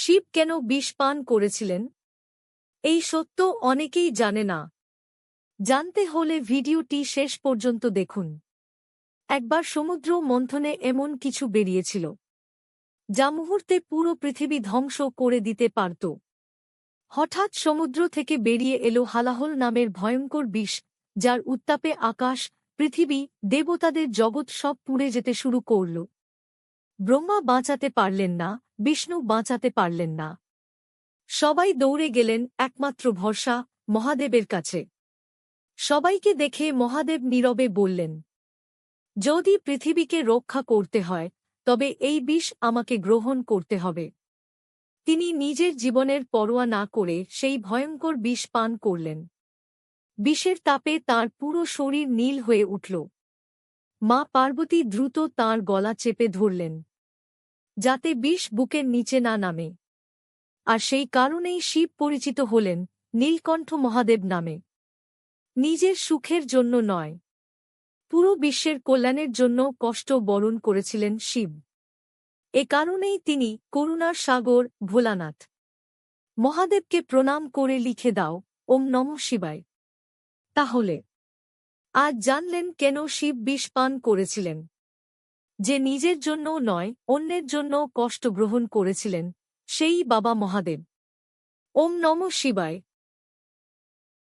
শিব কেন বিষ পান করেছিলেন? এই সত্য অনেকেই জানে না। জানতে হলে ভিডিওটি শেষ পর্যন্ত দেখুন। একবার সমুদ্র মন্থনে এমন কিছু বেরিয়েছিল যা মুহূর্তে পুরো পৃথিবী ধ্বংস করে দিতে পারত। হঠাৎ সমুদ্র থেকে বেরিয়ে এলো হালাহল নামের ভয়ঙ্কর বিষ, যার উত্তাপে আকাশ, পৃথিবী, দেবতাদের জগৎ সব পুড়ে যেতে শুরু করল। ব্রহ্মা বাঁচাতে পারলেন না, বিষ্ণু বাঁচাতে পারলেন না। সবাই দৌড়ে গেলেন একমাত্র ভরসা মহাদেবের কাছে। সবাইকে দেখে মহাদেব নীরবে বললেন, যদি পৃথিবীকে রক্ষা করতে হয় তবে এই বিষ আমাকে গ্রহণ করতে হবে। তিনি নিজের জীবনের পরোয়া না করে সেই ভয়ঙ্কর বিষ পান করলেন। বিষের তাপে তাঁর পুরো শরীর নীল হয়ে উঠল। মা পার্বতী দ্রুত তাঁর গলা চেপে ধরলেন, যাতে বিষ বুকের নিচে না নামে। আর সেই কারণেই শিব পরিচিত হলেন নীলকণ্ঠ মহাদেব নামে। নিজের সুখের জন্য নয়, পুরো বিশ্বের কল্যাণের জন্য কষ্ট বরণ করেছিলেন শিব। এ কারণেই তিনি করুণার সাগর ভোলানাথ। মহাদেবকে প্রণাম করে লিখে দাও, ওম নমঃ শিবায়। তাহলে আজ জানলেন কেন শিব বিষ পান করেছিলেন। যে নিজের জন্য নয়, অন্যের জন্য কষ্ট গ্রহণ করেছিলেন, সেই বাবা মহাদেব। ওম নমঃ শিবায়।